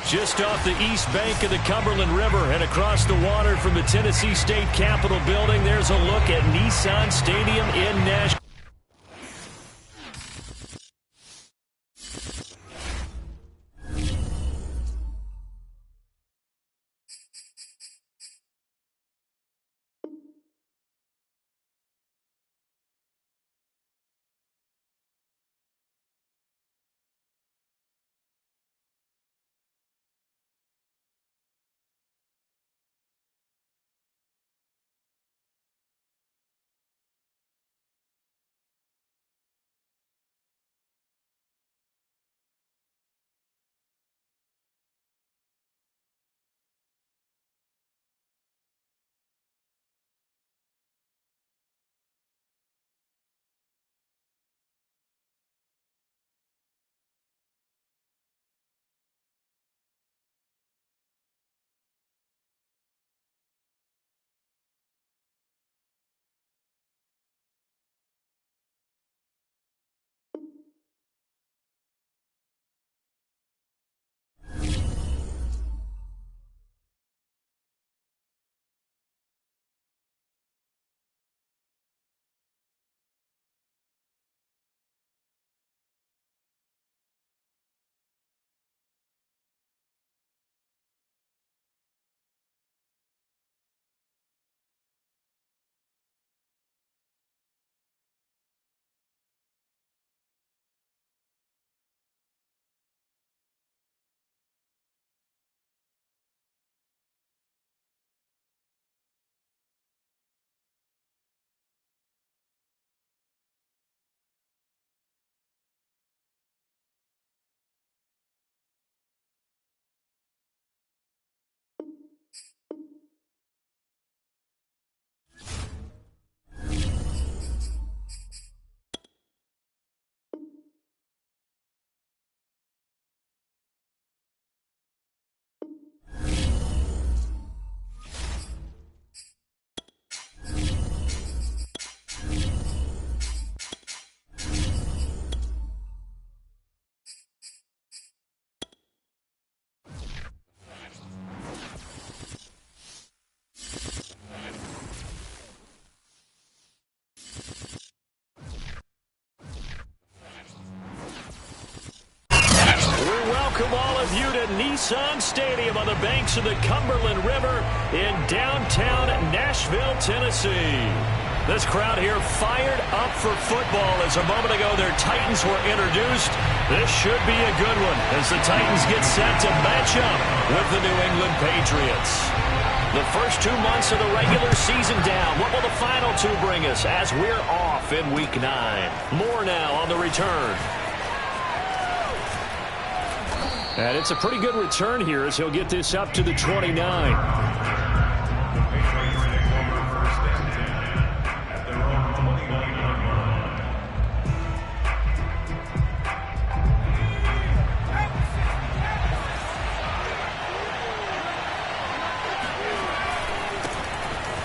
Just off the east bank of the Cumberland River and across the water from the Tennessee State Capitol building, there's a look at Nissan Stadium in Nashville. Welcome all of you to Nissan Stadium on the banks of the Cumberland River in downtown Nashville, Tennessee. This crowd here fired up for football as a moment ago their Titans were introduced. This should be a good one as the Titans get set to match up with the New England Patriots. The first 2 months of the regular season down. What will the final two bring us as we're off in Week 9? More now on the return. And it's a pretty good return here as he'll get this up to the 29.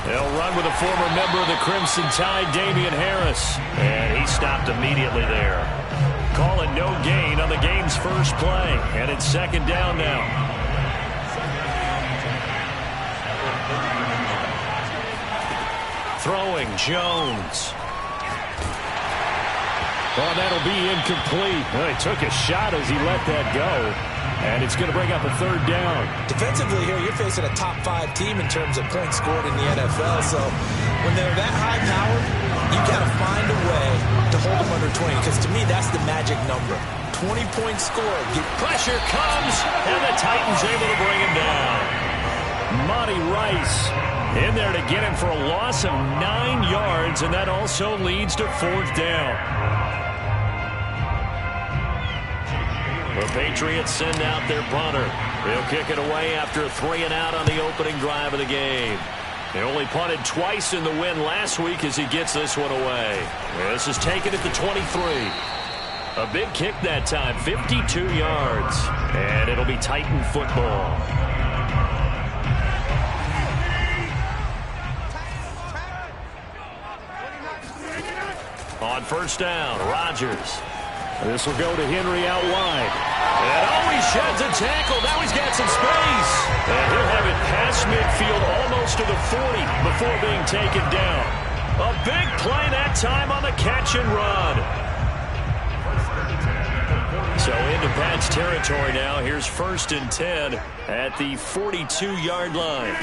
They'll run with a former member of the Crimson Tide, Damian Harris. And he stopped immediately there. Call it no gain on the game's first play. And it's second down now. Throwing, Jones. Oh, that'll be incomplete. Well, he took a shot as he let that go. And it's going to bring up a third down. Defensively here, you're facing a top-5 team in terms of points scored in the NFL. So when they're that high-powered, you got to find a way to hold them under 20. Because to me, that's the magic number. 20 points scored. Pressure comes, and the Titans able to bring him down. Monty Rice in there to get him for a loss of 9 yards, and that also leads to fourth down. The Patriots send out their punter. They'll kick it away after a 3-and-out on the opening drive of the game. They only punted twice in the win last week as he gets this one away. This is taken at the 23. A big kick that time, 52 yards. And it'll be Titan football. On first down, Rodgers. This will go to Henry out wide. And oh, he sheds a tackle. Now he's got some space. And he'll have it past midfield almost to the 40 before being taken down. A big play that time on the catch and run. So into Pat's territory now. Here's 1st and 10 at the 42-yard line.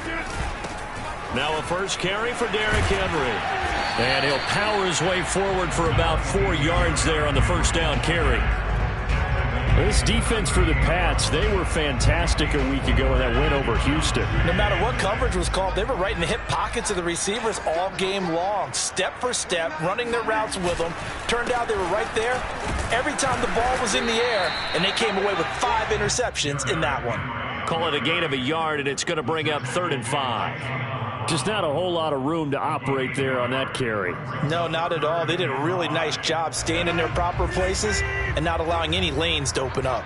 Now a first carry for Derrick Henry. And he'll power his way forward for about 4 yards there on the first down carry. This defense for the Pats, they were fantastic a week ago in that win over Houston. No matter what coverage was called, they were right in the hip pockets of the receivers all game long. Step for step, running their routes with them. Turned out they were right there every time the ball was in the air, and they came away with 5 interceptions in that one. Call it a gain of a yard, and it's going to bring up 3rd and 5. Just not a whole lot of room to operate there on that carry. No, not at all. They did a really nice job staying in their proper places and not allowing any lanes to open up.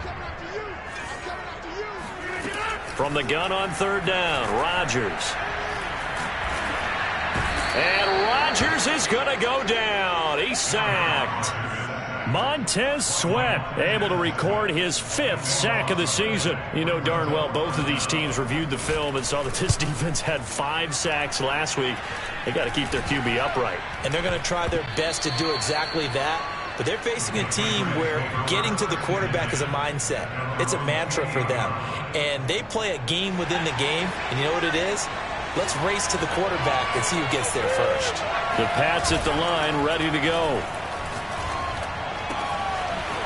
From the gun on 3rd down, Rodgers. And Rodgers is going to go down. He's sacked. Montez Sweat able to record his 5th sack of the season. You know darn well both of these teams reviewed the film and saw that this defense had 5 sacks last week. They got to keep their QB upright. And they're going to try their best to do exactly that. But they're facing a team where getting to the quarterback is a mindset. It's a mantra for them. And they play a game within the game. And you know what it is? Let's race to the quarterback and see who gets there first. The Pats at the line ready to go.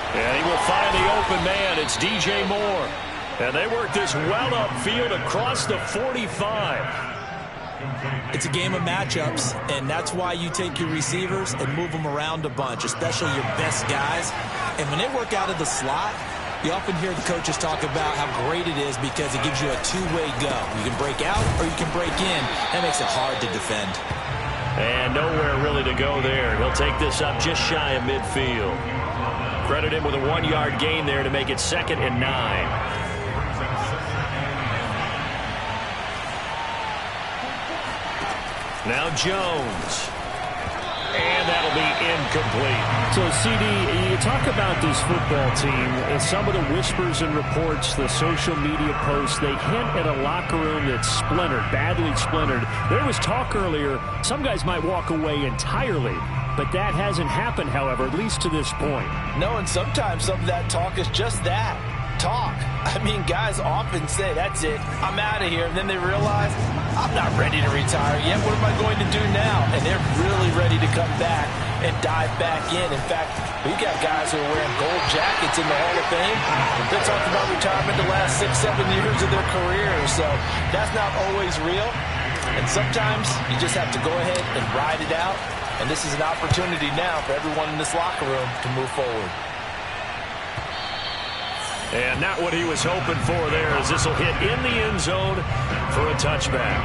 And he will find the open man. It's DJ Moore. And they work this well upfield across the 45. It's a game of matchups, and that's why you take your receivers and move them around a bunch, especially your best guys. And when they work out of the slot, you often hear the coaches talk about how great it is because it gives you a two-way go. You can break out or you can break in. That makes it hard to defend. And nowhere really to go there. He'll take this up just shy of midfield. Credit him with a 1-yard gain there to make it 2nd and 9. Now Jones. And that'll be incomplete. So, CD, you talk about this football team and some of the whispers and reports, the social media posts, they hint at a locker room that's splintered, badly splintered. There was talk earlier, some guys might walk away entirely. But that hasn't happened, however, at least to this point. No, and sometimes some of that talk is just that, talk. I mean, guys often say, that's it, I'm out of here. And then they realize, I'm not ready to retire yet. What am I going to do now? And they're really ready to come back and dive back in. In fact, we've got guys who are wearing gold jackets in the Hall of Fame. They're talking about retirement the last 6-7 years of their career. So that's not always real. And sometimes you just have to go ahead and ride it out. And this is an opportunity now for everyone in this locker room to move forward. And not what he was hoping for there, as this will hit in the end zone for a touchback.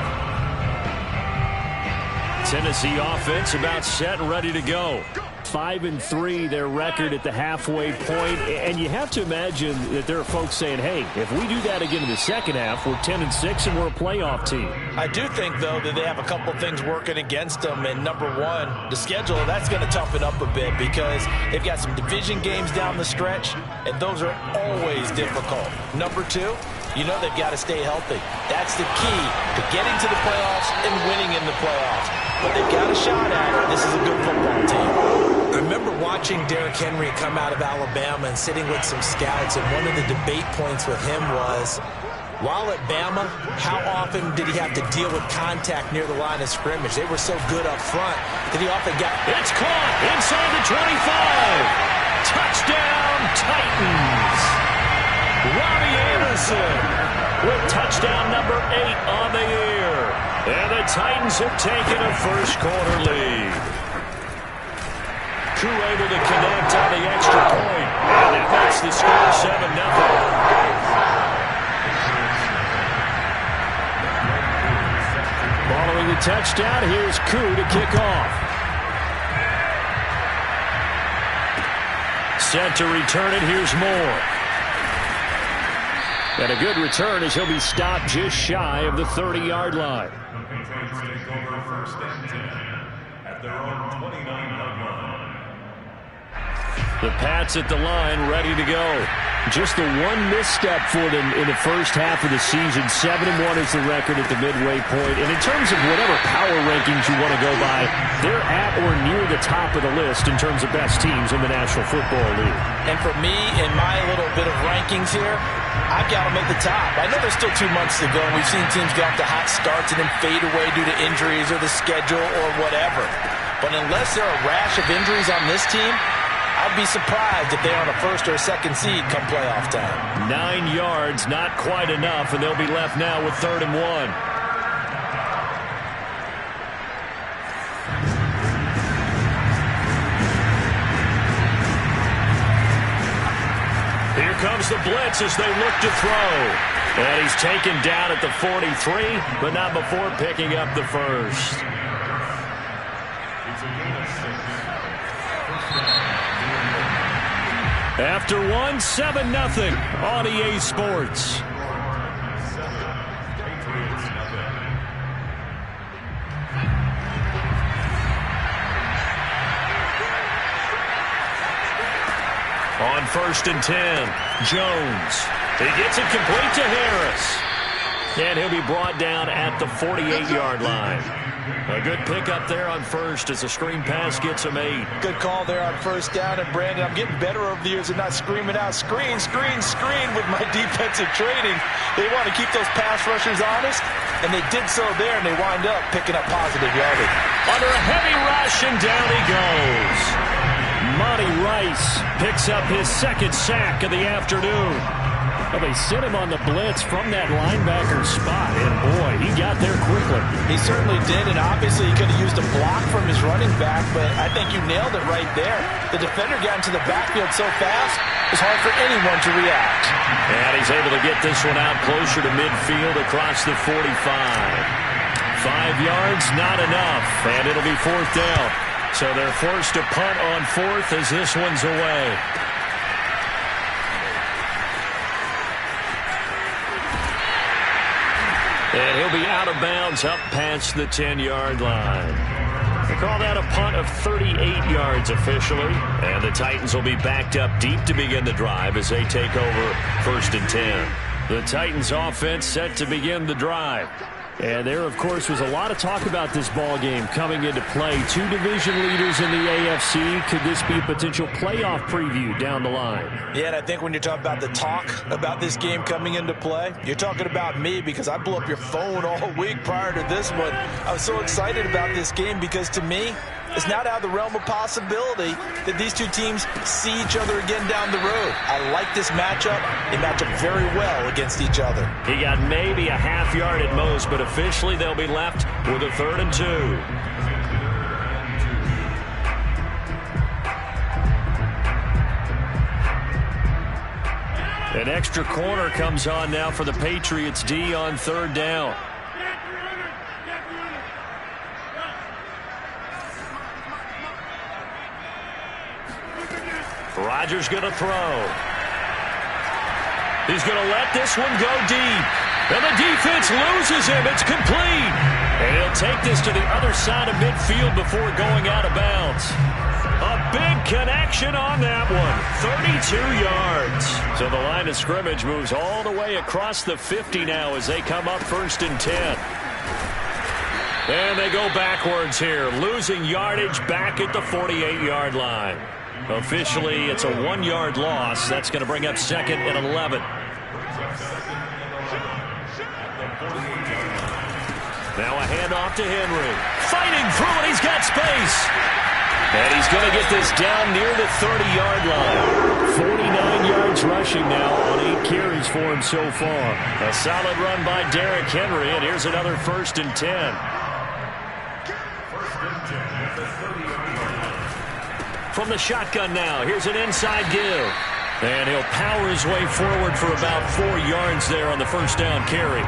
Tennessee offense about set and ready to go. 5-3, their record at the halfway point. And you have to imagine that there are folks saying, hey, if we do that again in the second half, we're 10-6 and we're a playoff team. I do think, though, that they have a couple things working against them. And number one, the schedule, that's going to toughen up a bit because they've got some division games down the stretch, and those are always difficult. Number two, you know they've got to stay healthy. That's the key to getting to the playoffs and winning in the playoffs. But they've got a shot at it. This is a good football team. I remember watching Derrick Henry come out of Alabama and sitting with some scouts, and one of the debate points with him was, while at Bama, how often did he have to deal with contact near the line of scrimmage? They were so good up front that he often got... It's caught inside the 25. Touchdown, Titans. Robbie Anderson with touchdown number 8 on the year. And the Titans have taken a first-quarter lead. Crew able to connect on the extra point. And that makes the score 7-0. Following the touchdown, here's Koo to kick off. Set to return it, here's Moore. And a good return as he'll be stopped just shy of the 30-yard line. Take over 1st and 10 at their own 29-yard line. The Pats at the line, ready to go. Just the one misstep for them in the first half of the season. 7-1 is the record at the midway point. And in terms of whatever power rankings you want to go by, they're at or near the top of the list in terms of best teams in the National Football League. And for me, in my little bit of rankings here, I've got to make the top. I know there's still 2 months to go, and we've seen teams get off to hot starts and then fade away due to injuries or the schedule or whatever. But unless there are a rash of injuries on this team, I'd be surprised if they're on a first or a second seed come playoff time. 9 yards, not quite enough, and they'll be left now with 3rd and 1. Here comes the blitz as they look to throw. And he's taken down at the 43, but not before picking up the first. After 1, 7-0 on EA Sports. On 1st and 10, Jones. He gets it complete to Harris. And he'll be brought down at the 48-yard line. A good pickup there on first as a screen pass gets him 8. Good call there on 1st down. And, Brandon, I'm getting better over the years of not screaming out, screen, screen, screen with my defensive training. They want to keep those pass rushers honest, and they did so there, and they wind up picking up positive yardage. Under a heavy rush, and down he goes. Monty Rice picks up his 2nd sack of the afternoon. Well, they sent him on the blitz from that linebacker spot, and boy, he got there quickly. He certainly did, and obviously he could have used a block from his running back, but I think you nailed it right there. The defender got into the backfield so fast, it's hard for anyone to react. And he's able to get this one out closer to midfield across the 45. 5 yards, not enough, and it'll be 4th down. So they're forced to punt on 4th as this one's away. And he'll be out of bounds up past the 10-yard line. They call that a punt of 38 yards officially. And the Titans will be backed up deep to begin the drive as they take over 1st and 10. The Titans offense set to begin the drive. And there, of course, was a lot of talk about this ball game coming into play. 2 division leaders in the AFC. Could this be a potential playoff preview down the line? Yeah, and I think when you're talking about the talk about this game coming into play, you're talking about me because I blew up your phone all week prior to this one. I was so excited about this game because to me, it's not out of the realm of possibility that these two teams see each other again down the road. I like this matchup. They match up very well against each other. He got maybe a half yard at most, but officially they'll be left with a 3rd and 2. An extra corner comes on now for the Patriots D on 3rd down. Rodgers going to throw. He's going to let this one go deep. And the defense loses him. It's complete. And he'll take this to the other side of midfield before going out of bounds. A big connection on that one. 32 yards. So the line of scrimmage moves all the way across the 50 now as they come up 1st and 10. And they go backwards here, losing yardage back at the 48-yard line. Officially, it's a 1-yard loss. That's going to bring up 2nd and 11. Now a handoff to Henry. Fighting through it. He's got space. And he's going to get this down near the 30-yard line. 49 yards rushing now on 8 carries for him so far. A solid run by Derrick Henry, and here's another 1st and 10. From the shotgun now, here's an inside give. And he'll power his way forward for about 4 yards there on the 1st down carry.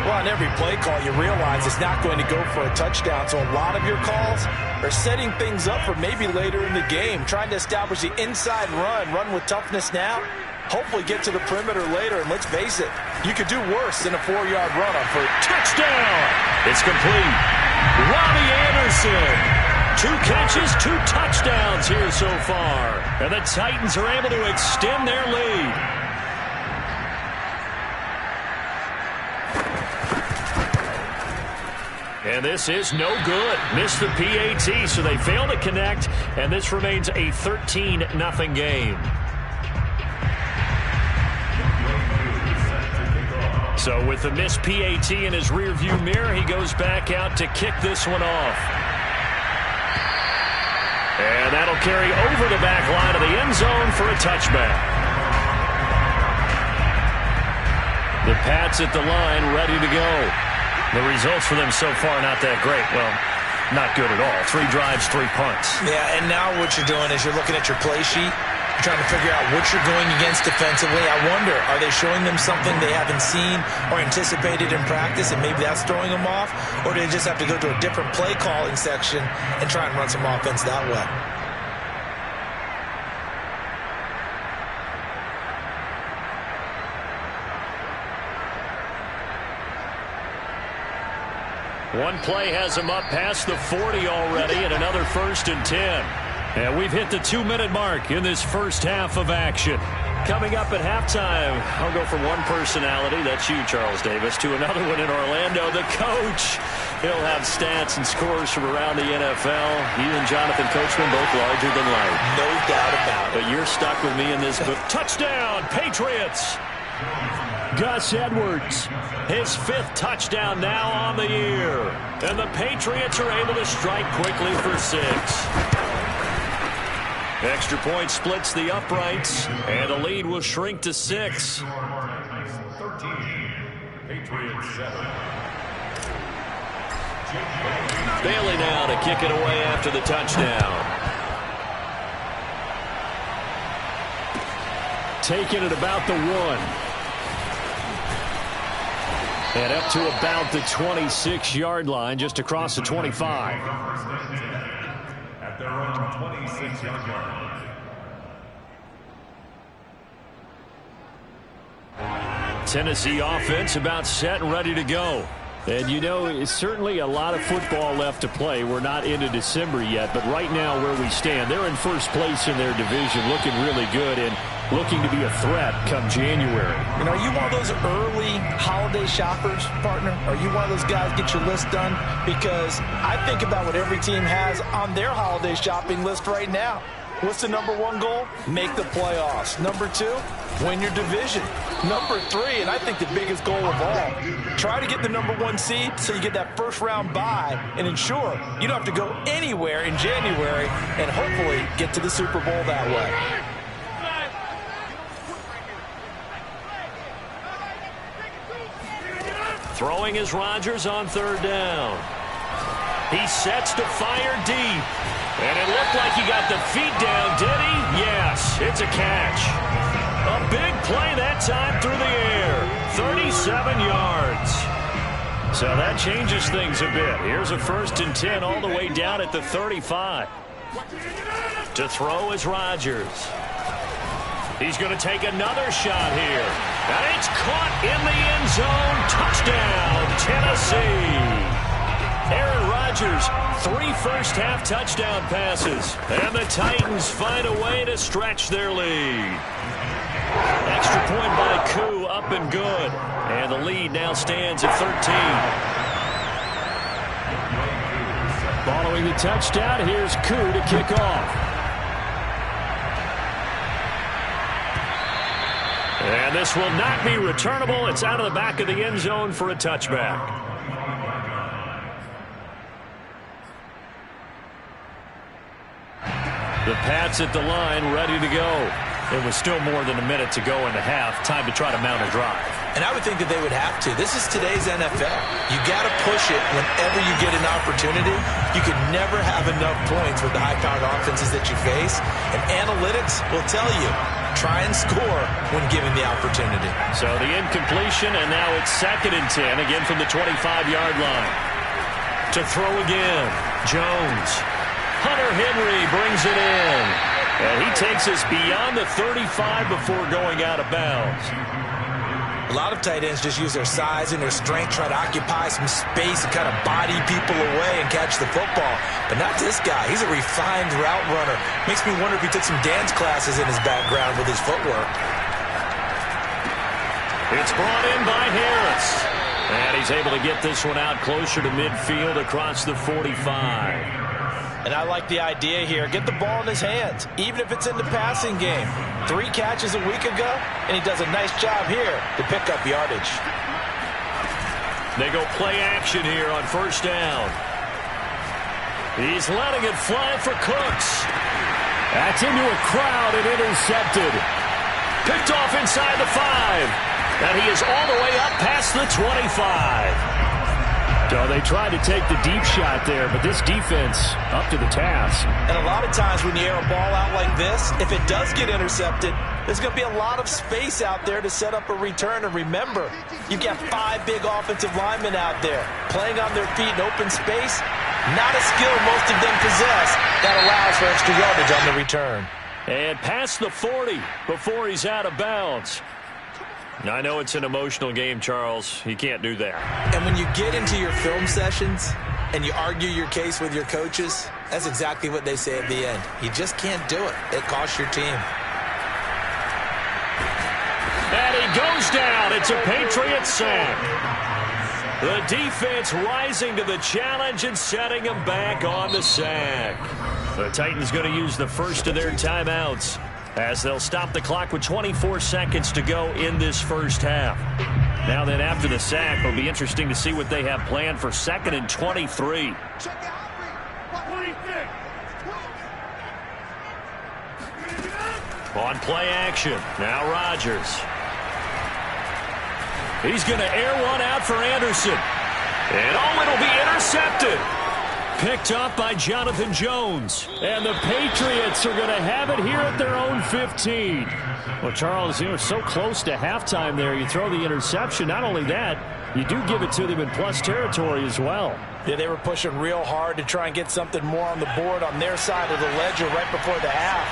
Well, on every play call, you realize it's not going to go for a touchdown. So a lot of your calls are setting things up for maybe later in the game, trying to establish the inside run with toughness now, hopefully get to the perimeter later. And let's face it, you could do worse than a 4-yard run on first. Touchdown! It's complete. Robbie Anderson 2 catches, 2 touchdowns here so far. And the Titans are able to extend their lead. And this is no good. Missed the PAT, so they fail to connect, and this remains a 13-0 game. So with the missed PAT in his rearview mirror, he goes back out to kick this one off. And that'll carry over the back line of the end zone for a touchback. The Pats at the line ready to go. The results for them so far not that great. Well, not good at all. 3 drives, 3 punts. Yeah, and now what you're doing is you're looking at your play sheet. You're trying to figure out what you're going against defensively. I wonder, are they showing them something they haven't seen or anticipated in practice, and maybe that's throwing them off? Or do they just have to go to a different play calling section and try and run some offense that way? One play has him up past the 40 already, and another 1st and 10. And we've hit the 2-minute mark in this first half of action. Coming up at halftime, I'll go from one personality, that's you, Charles Davis, to another one in Orlando, the coach. He'll have stats and scores from around the NFL. You and Jonathan Coachman both larger than life. No doubt about it. But you're stuck with me in this book. Touchdown, Patriots! Gus Edwards. His 5th touchdown now on the year. And the Patriots are able to strike quickly for 6. Extra point splits the uprights, and the lead will shrink to 6. 13, Patriots 7. Bailey now to kick it away after the touchdown. Taking it about the 1. And up to about the 26-yard line, just across the 25. At their own 26-yard line. Tennessee offense about set and ready to go. And you know, it's certainly a lot of football left to play. We're not into December yet, but right now where we stand, they're in first place in their division, looking really good and looking to be a threat come January. You know, are you one of those early holiday shoppers, partner? Are you one of those guys get your list done? Because I think about what every team has on their holiday shopping list right now. What's the number 1 goal? Make the playoffs. Number 2, win your division. Number 3, and I think the biggest goal of all, try to get the number 1 seed so you get that first-round bye and ensure you don't have to go anywhere in January and hopefully get to the Super Bowl that way. Throwing is Rodgers on 3rd down. He sets to fire deep. And it looked like he got the feet down, did he? Yes, it's a catch. A big play that time through the air. 37 yards. So that changes things a bit. Here's a 1st and 10 all the way down at the 35. To throw is Rodgers. He's going to take another shot here. And it's caught in the end zone. Touchdown, Tennessee. Aaron Rodgers, 3 first-half touchdown passes. And the Titans find a way to stretch their lead. Extra point by Koo, up and good. And the lead now stands at 13. Following the touchdown, here's Koo to kick off. And this will not be returnable. It's out of the back of the end zone for a touchback. The Pats at the line, ready to go. It was still more than a minute to go in the half. Time to try to mount a drive. And I would think that they would have to. This is today's NFL. You got to push it whenever you get an opportunity. You can never have enough points with the high-powered offenses that you face. And analytics will tell you, try and score when given the opportunity. So the incompletion, and now it's 2nd and 10, again from the 25-yard line. To throw again, Jones. Hunter Henry brings it in. And he takes us beyond the 35 before going out of bounds. A lot of tight ends just use their size and their strength, try to occupy some space and kind of body people away and catch the football. But not this guy. He's a refined route runner. Makes me wonder if he took some dance classes in his background with his footwork. It's brought in by Harris. And he's able to get this one out closer to midfield across the 45. And I like the idea here. Get the ball in his hands, even if it's in the passing game. 3 catches a week ago, and he does a nice job here to pick up yardage. They go play action here on first down. He's letting it fly for Cooks. That's into a crowd and intercepted. Picked off inside the 5. And he is all the way up past the 25. So they tried to take the deep shot there, but this defense up to the task. And a lot of times when you air a ball out like this, if it does get intercepted, there's going to be a lot of space out there to set up a return. And remember, you've got 5 big offensive linemen out there playing on their feet in open space. Not a skill most of them possess that allows for extra yardage on the return. And past the 40 before he's out of bounds. I know it's an emotional game, Charles. You can't do that. And when you get into your film sessions and you argue your case with your coaches, that's exactly what they say at the end. You just can't do it. It costs your team. And he goes down. It's a Patriot sack. The defense rising to the challenge and setting him back on the sack. The Titans going to use the first of their timeouts, as they'll stop the clock with 24 seconds to go in this first half. Now then, after the sack, it'll be interesting to see what they have planned for 2nd and 23. On play action, now Rodgers. He's going to air one out for Anderson. And it'll be intercepted. Picked off by Jonathan Jones. And the Patriots are going to have it here at their own 15. Well, Charles, you were so close to halftime there. You throw the interception. Not only that, you do give it to them in plus territory as well. Yeah, they were pushing real hard to try and get something more on the board on their side of the ledger right before the half.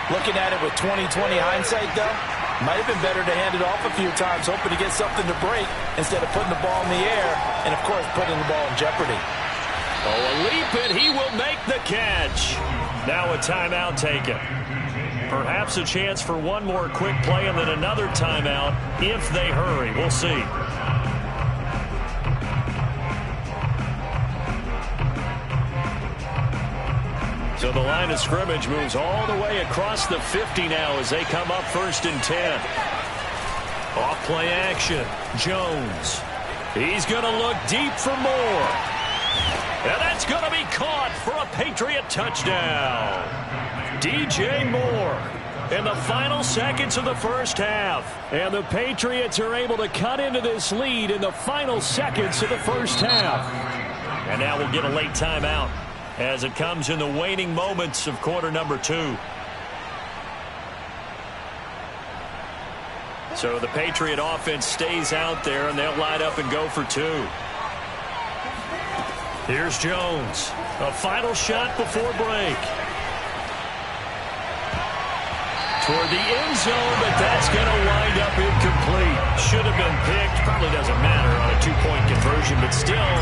Looking at it with 20/20 hindsight, though, might have been better to hand it off a few times, hoping to get something to break instead of putting the ball in the air and, of course, putting the ball in jeopardy. Oh, a leap, and he will make the catch. Now a timeout taken. Perhaps a chance for one more quick play and then another timeout if they hurry. We'll see. So the line of scrimmage moves all the way across the 50 now as they come up 1st and 10. Off play action. Jones. He's going to look deep for more. And that's going to be caught for a Patriot touchdown. DJ Moore in the final seconds of the first half. And the Patriots are able to cut into this lead in the final seconds of the first half. And now we'll get a late timeout as it comes in the waning moments of quarter number 2. So the Patriot offense stays out there, and they'll line up and go for 2. Here's Jones. A final shot before break. Toward the end zone, but that's going to wind up incomplete. Should have been picked. Probably doesn't matter on a 2-point conversion, but still,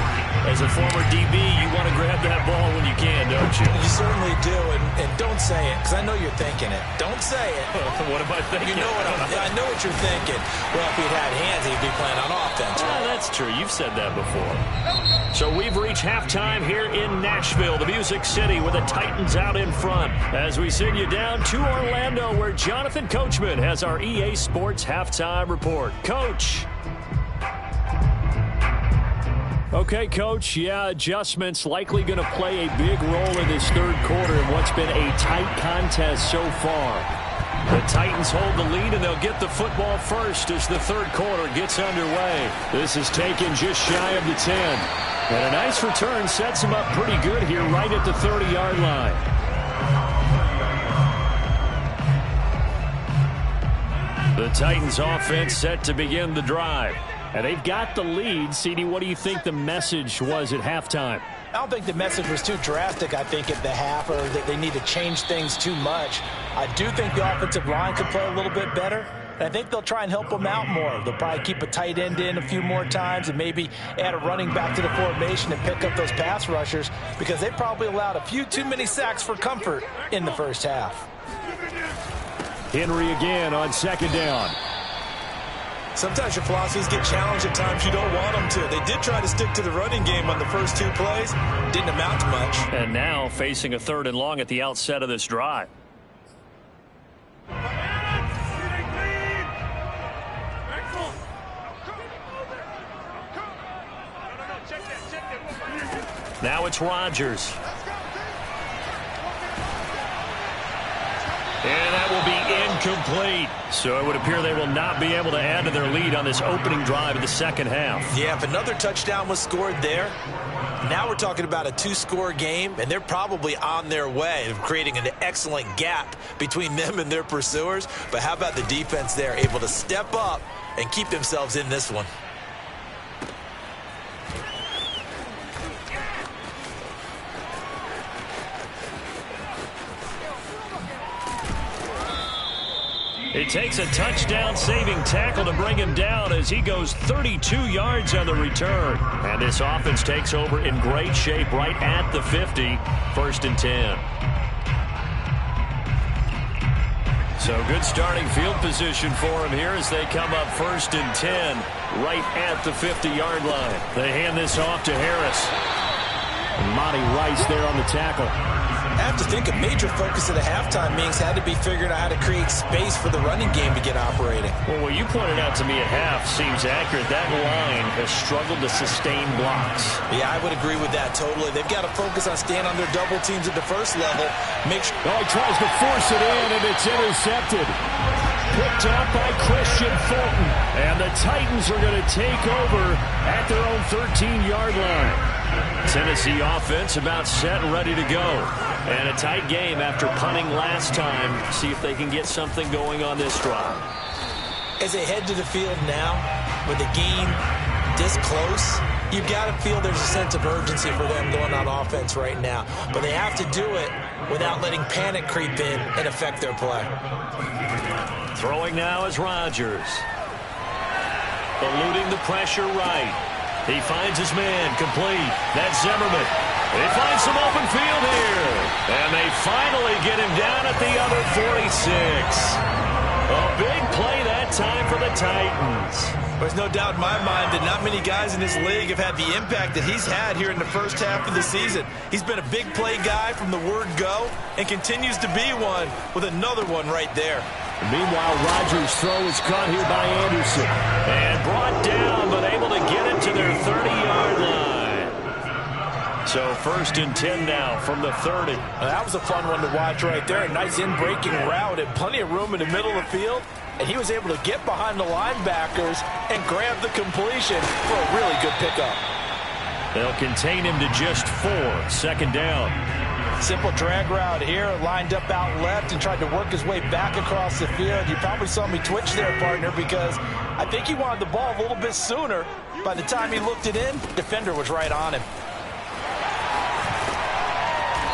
as a former DB, you want to grab that ball when you can, don't you? You certainly do, and don't say it, because I know you're thinking it. Don't say it. What am I thinking? You know I know what you're thinking. Well, if he'd had hands, he'd be playing on offense. Right? That's true. You've said that before. So we've reached halftime here in Nashville, the Music City, with the Titans out in front, as we send you down to Orlando, where Jonathan Coachman has our EA Sports halftime report. Coach. Okay, Coach. Yeah, adjustments likely going to play a big role in this third quarter in what's been a tight contest so far. The Titans hold the lead, and they'll get the football first as the third quarter gets underway. This is taken just shy of the 10. And a nice return sets them up pretty good here right at the 30-yard line. The Titans offense set to begin the drive. And they've got the lead. CD, what do you think the message was at halftime? I don't think the message was too drastic, I think, at the half, or that they need to change things too much. I do think the offensive line could play a little bit better. And I think they'll try and help him out more. They'll probably keep a tight end in a few more times and maybe add a running back to the formation and pick up those pass rushers because they probably allowed a few too many sacks for comfort in the first half. Henry again on second down. Sometimes your philosophies get challenged at times you don't want them to. They did try to stick to the running game on the first 2 plays. Didn't amount to much. And now facing a 3rd and long at the outset of this drive. Now it's Rodgers. And that will be incomplete. So it would appear they will not be able to add to their lead on this opening drive of the second half. Yeah, if another touchdown was scored there, now we're talking about a 2-score game, and they're probably on their way of creating an excellent gap between them and their pursuers. But how about the defense there, able to step up and keep themselves in this one? It takes a touchdown-saving tackle to bring him down as he goes 32 yards on the return. And this offense takes over in great shape right at the 50, 1st and 10. So good starting field position for him here as they come up 1st and 10 right at the 50-yard line. They hand this off to Harris. And Monty Rice there on the tackle. I have to think a major focus of the halftime meetings had to be figuring out how to create space for the running game to get operating. Well, what you pointed out to me at half seems accurate. That line has struggled to sustain blocks. Yeah, I would agree with that totally. They've got to focus on staying on their double teams at the first level. Make sure. Oh, he tries to force it in, and it's intercepted. Picked up by Christian Fulton. And the Titans are going to take over at their own 13-yard line. Tennessee offense about set and ready to go. And a tight game after punting last time. See if they can get something going on this drive. As they head to the field now, with the game this close, you've got to feel there's a sense of urgency for them going on offense right now. But they have to do it without letting panic creep in and affect their play. Throwing now is Rodgers. Eluding the pressure right. He finds his man complete. That's Zimmerman. He finds some open field here. And they finally get him down at the other 46. A big play that time for the Titans. There's no doubt in my mind that not many guys in this league have had the impact that he's had here in the first half of the season. He's been a big play guy from the word go and continues to be one with another one right there. Meanwhile, Rodgers' throw is caught here by Anderson. And brought down, but able to get it to their 30-yard line. So 1st and 10 now from the 30. That was a fun one to watch right there. A nice in-breaking route and plenty of room in the middle of the field. And he was able to get behind the linebackers and grab the completion for a really good pickup. They'll contain him to just 4. 2nd down. Simple drag route here, lined up out left and tried to work his way back across the field. You probably saw me twitch there, partner, because I think he wanted the ball a little bit sooner. By the time he looked it in, defender was right on him.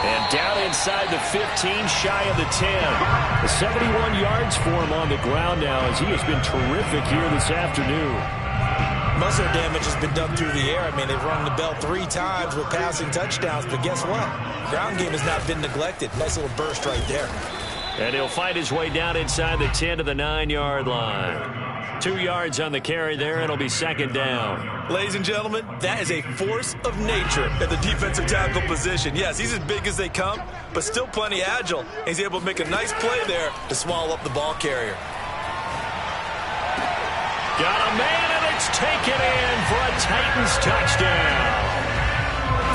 And down inside the 15, shy of the 10. 71 yards for him on the ground now as he has been terrific here this afternoon. Most of their damage has been done through the air. I mean, they've rung the bell 3 times with passing touchdowns, but guess what? Ground game has not been neglected. Nice little burst right there. And he'll fight his way down inside the 10 to the 9-yard line. 2 yards on the carry there, and it'll be 2nd down. Ladies and gentlemen, that is a force of nature at the defensive tackle position. Yes, he's as big as they come, but still plenty agile. He's able to make a nice play there to swallow up the ball carrier. Got a man, and it's taken in for a Titans touchdown.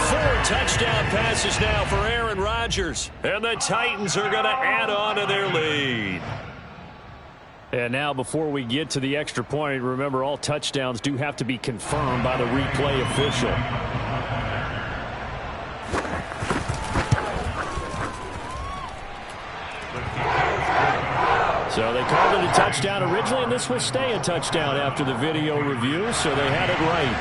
4 touchdown passes now for Aaron Rodgers, and the Titans are going to add on to their lead. And now before we get to the extra point, remember all touchdowns do have to be confirmed by the replay official. So they called it a touchdown originally, and this will stay a touchdown after the video review, so they had it right.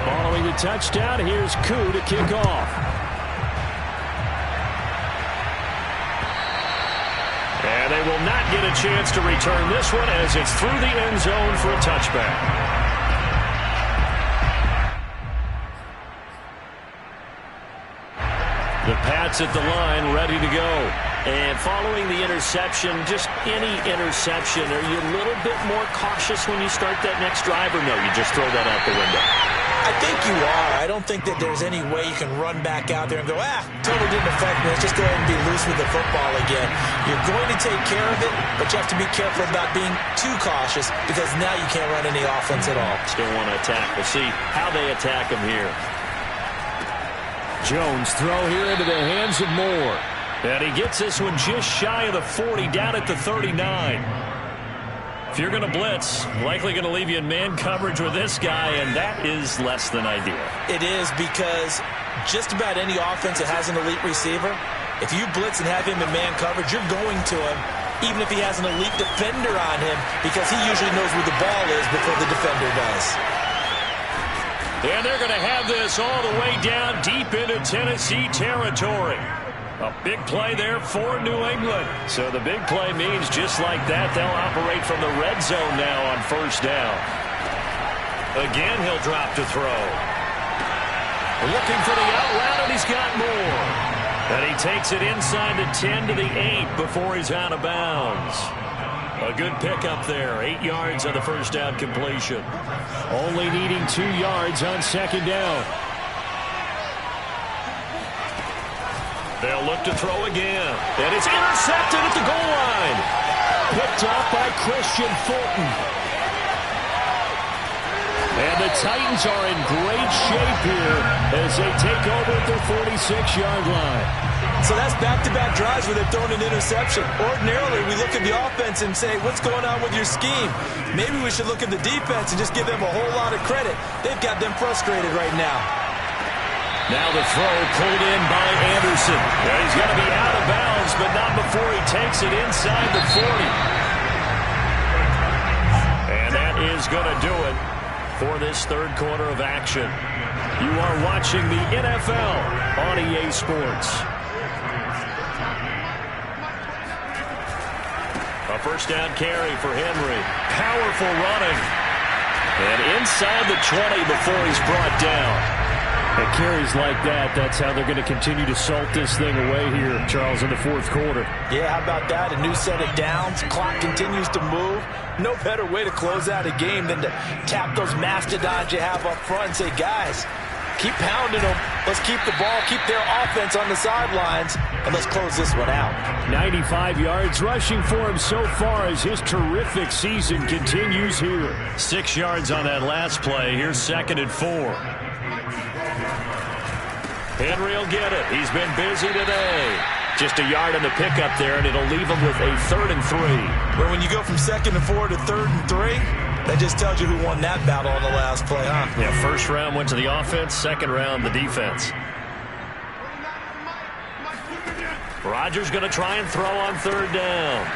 Following the touchdown, here's Koo to kick off. And they will not get a chance to return this one as it's through the end zone for a touchback. The Pats at the line, ready to go. And following the interception, just any interception, are you a little bit more cautious when you start that next drive, or no, you just throw that out the window? I think you are. I don't think that there's any way you can run back out there and go, totally didn't affect me. Let's just go ahead and be loose with the football again. You're going to take care of it, but you have to be careful about being too cautious because now you can't run any offense at all. Still want to attack. We'll see how they attack him here. Jones throw here into the hands of Moore. And he gets this one just shy of the 40, down at the 39. If you're going to blitz, likely going to leave you in man coverage with this guy, and that is less than ideal. It is, because just about any offense that has an elite receiver, if you blitz and have him in man coverage, you're going to him, even if he has an elite defender on him, because he usually knows where the ball is before the defender does. And they're going to have this all the way down deep into Tennessee territory. A big play there for New England. So the big play means just like that, they'll operate from the red zone now on first down. Again, he'll drop to throw. Looking for the out route, and he's got more. And he takes it inside the 10 to the 8 before he's out of bounds. A good pickup there. 8 yards on the first down completion. Only needing 2 yards on second down. They'll look to throw again. And it's intercepted at the goal line. Picked up by Christian Fulton. And the Titans are in great shape here as they take over at their 46-yard line. So that's back-to-back drives where they've thrown an interception. Ordinarily, we look at the offense and say, what's going on with your scheme? Maybe we should look at the defense and just give them a whole lot of credit. They've got them frustrated right now. Now the throw pulled in by Anderson. Now he's going to be out of bounds, but not before he takes it inside the 40. And that is going to do it for this third quarter of action. You are watching the NFL on EA Sports. A first down carry for Henry. Powerful running. And inside the 20 before he's brought down. At carries like that, that's how they're going to continue to salt this thing away here, Charles, in the fourth quarter. Yeah, how about that? A new set of downs. Clock continues to move. No better way to close out a game than to tap those mastodons you have up front and say, guys, keep pounding them. Let's keep the ball, keep their offense on the sidelines, and let's close this one out. 95 yards rushing for him so far as his terrific season continues here. 6 yards on that last play. Here's 2nd and 4. Henry will get it. He's been busy today. Just a yard on the pickup there, and it'll leave him with a 3rd and 3. But when you go from 2nd and 4 to 3rd and 3, that just tells you who won that battle on the last play, huh? Yeah, first round went to the offense, second round the defense. Rodgers going to try and throw on 3rd down.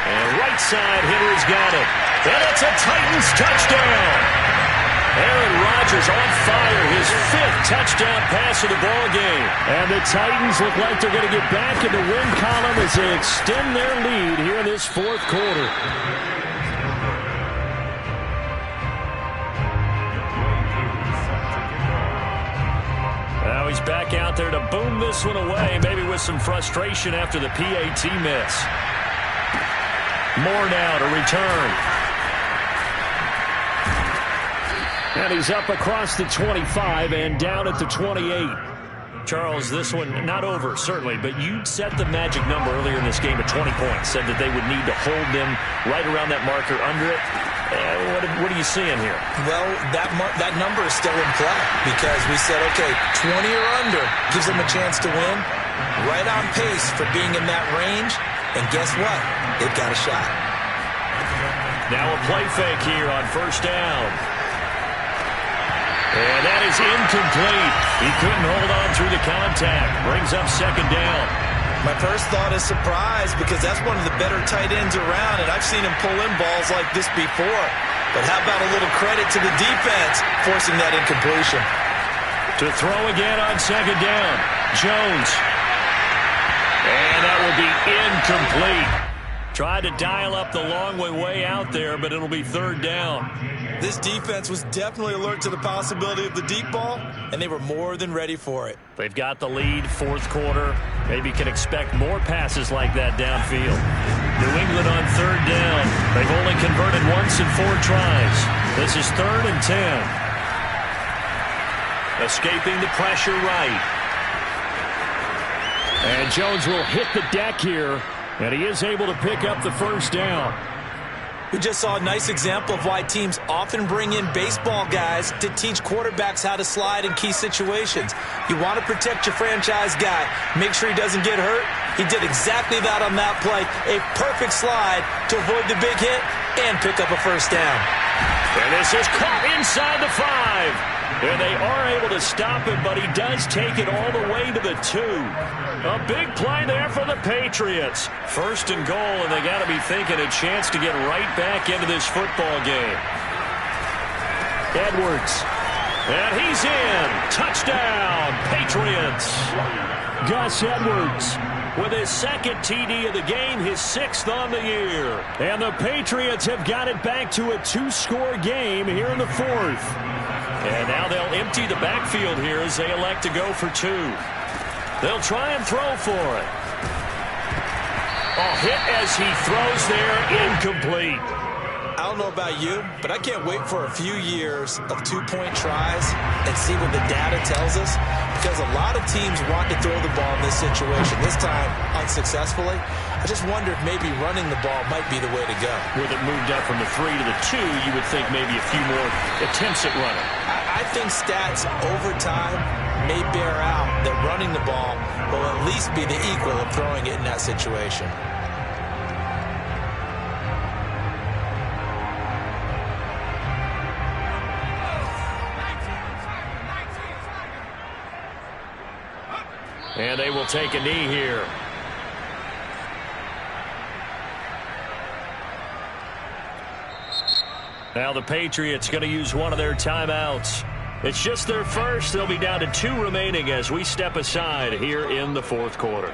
And right side, Henry's got it. And it's a Titans touchdown. Aaron Rodgers on fire, his 5th touchdown pass of the ball game. And the Titans look like they're going to get back in the win column as they extend their lead here in this fourth quarter. Now he's back out there to boom this one away, maybe with some frustration after the PAT miss. Moore now to return. And he's up across the 25 and down at the 28. Charles, this one not over, certainly, but you set the magic number earlier in this game at 20 points, said that they would need to hold them right around that marker under it. What are you seeing here? Well, that number is still in play because we said, okay, 20 or under gives them a chance to win. Right on pace for being in that range. And guess what? They've got a shot. Now a play fake here on first down. And that is incomplete. He couldn't hold on through the contact. Brings up 2nd down. My first thought is surprise because that's one of the better tight ends around, and I've seen him pull in balls like this before. But how about a little credit to the defense forcing that incompletion? To throw again on 2nd down. Jones. And that will be incomplete. Tried to dial up the long way out there, but it'll be third down. This defense was definitely alert to the possibility of the deep ball, and they were more than ready for it. They've got the lead, fourth quarter. Maybe can expect more passes like that downfield. New England on third down. They've only converted once in 4 tries. This is 3rd and 10. Escaping the pressure right. And Jones will hit the deck here, and he is able to pick up the first down. We just saw a nice example of why teams often bring in baseball guys to teach quarterbacks how to slide in key situations. You want to protect your franchise guy. Make sure he doesn't get hurt. He did exactly that on that play. A perfect slide to avoid the big hit and pick up a first down. And this is caught inside the 5. And they are able to stop him, but he does take it all the way to the 2. A big play there for the Patriots. First and goal, and they got to be thinking a chance to get right back into this football game. Edwards. And he's in. Touchdown, Patriots. Gus Edwards with his second TD of the game, his 6th on the year. And the Patriots have got it back to a 2-score game here in the 4th. And now they'll empty the backfield here as they elect to go for 2. They'll try and throw for it. A hit as he throws there, incomplete. I don't know about you, but I can't wait for a few years of 2-point tries and see what the data tells us, because a lot of teams want to throw the ball in this situation, this time unsuccessfully. I just wonder if maybe running the ball might be the way to go. With it moved up from the 3 to the 2, you would think maybe a few more attempts at running. I think stats over time may bear out that running the ball will at least be the equal of throwing it in that situation. And they will take a knee here. Now the Patriots going to use one of their timeouts. It's just their first. They'll be down to 2 remaining as we step aside here in the 4th quarter.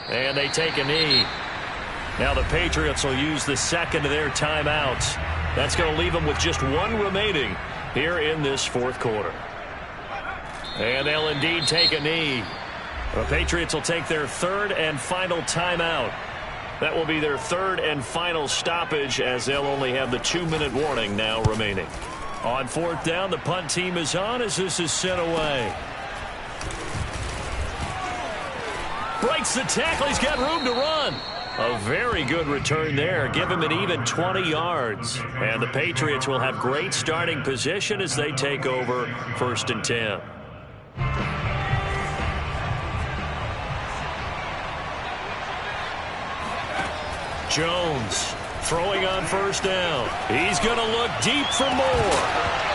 And they take a knee. Now the Patriots will use the second of their timeouts. That's going to leave them with just 1 remaining here in this 4th quarter. And they'll indeed take a knee. The Patriots will take their 3rd and final timeout. That will be their 3rd and final stoppage, as they'll only have the 2-minute warning now remaining. On 4th down, the punt team is on as this is sent away. Breaks the tackle. He's got room to run. A very good return there. Give him an even 20 yards. And the Patriots will have great starting position as they take over 1st and 10. Jones throwing on 1st down. He's going to look deep for more.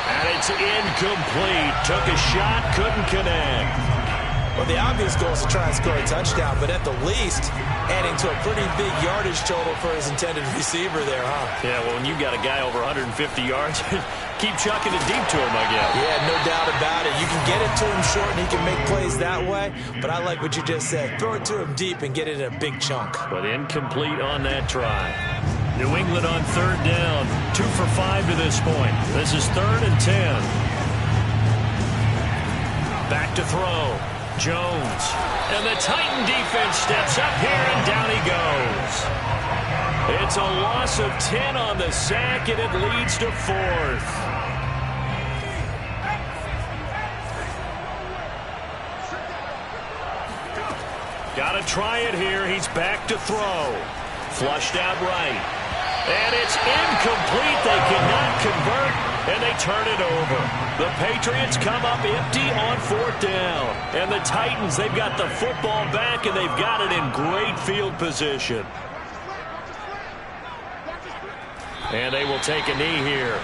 And it's incomplete. Took a shot, couldn't connect. Well, the obvious goal is to try and score a touchdown, but at the least, adding to a pretty big yardage total for his intended receiver there, huh? Yeah, well, when you got a guy over 150 yards, keep chucking it deep to him, I guess. Yeah, no doubt about it. You can get it to him short, and he can make plays that way, but I like what you just said. Throw it to him deep and get it in a big chunk. But incomplete on that try. New England on 3rd down. 2 for 5 to this point. This is 3rd and 10. Back to throw. Jones. And the Titan defense steps up here, and down he goes. It's a loss of 10 on the sack, and it leads to 4th. Got to try it here. He's back to throw. Flushed out right. And it's incomplete. They cannot convert, and they turn it over. The Patriots come up empty on 4th down. And the Titans, they've got the football back, and they've got it in great field position. And they will take a knee here.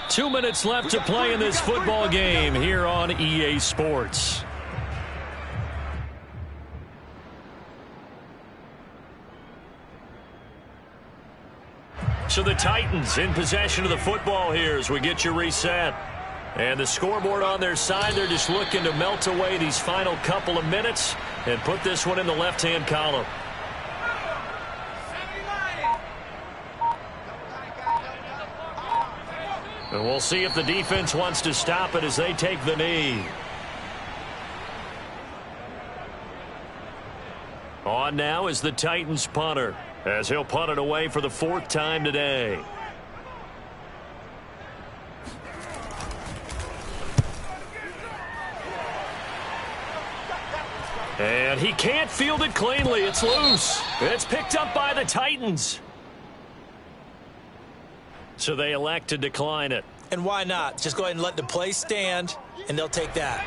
Two minutes left to play in this football game here on EA Sports. So the Titans in possession of the football here as we get you reset. And the scoreboard on their side, they're just looking to melt away these final couple of minutes and put this one in the left-hand column. And we'll see if the defense wants to stop it as they take the knee. On now is the Titans punter, as he'll punt it away for the 4th time today. And he can't field it cleanly. It's loose. It's picked up by the Titans. So they elect to decline it. And why not? Just go ahead and let the play stand, and they'll take that.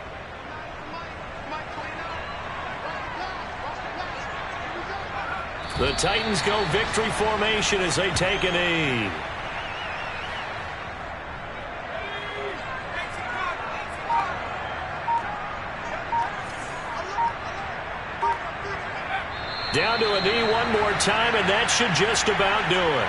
The Titans go victory formation as they take a knee. Down to a knee one more time, and that should just about do it.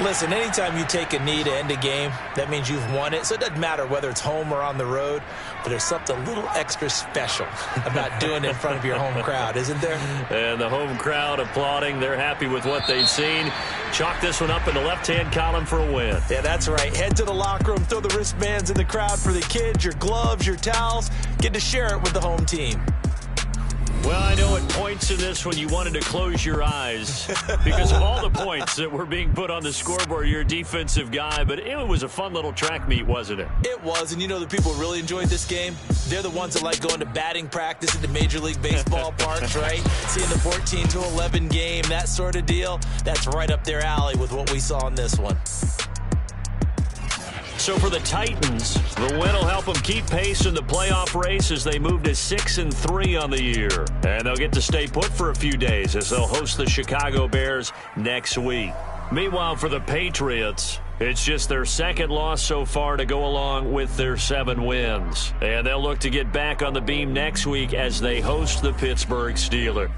Listen, anytime you take a knee to end a game, that means you've won it. So it doesn't matter whether it's home or on the road, but there's something a little extra special about doing it in front of your home crowd, isn't there? And the home crowd applauding. They're happy with what they've seen. Chalk this one up in the left-hand column for a win. Yeah, that's right. Head to the locker room, throw the wristbands in the crowd for the kids, your gloves, your towels. Get to share it with the home team. Well, I know at points in this when you wanted to close your eyes because of all the points that were being put on the scoreboard. You're a defensive guy, but it was a fun little track meet, wasn't it? It was, and you know the people who really enjoyed this game? They're the ones that like going to batting practice at the Major League Baseball parks, right? Seeing the 14-11 game, that sort of deal. That's right up their alley with what we saw in this one. So for the Titans, the win will help them keep pace in the playoff race as they move to 6-3 on the year. And they'll get to stay put for a few days as they'll host the Chicago Bears next week. Meanwhile, for the Patriots, it's just their 2nd loss so far to go along with their 7 wins. And they'll look to get back on the beam next week as they host the Pittsburgh Steelers.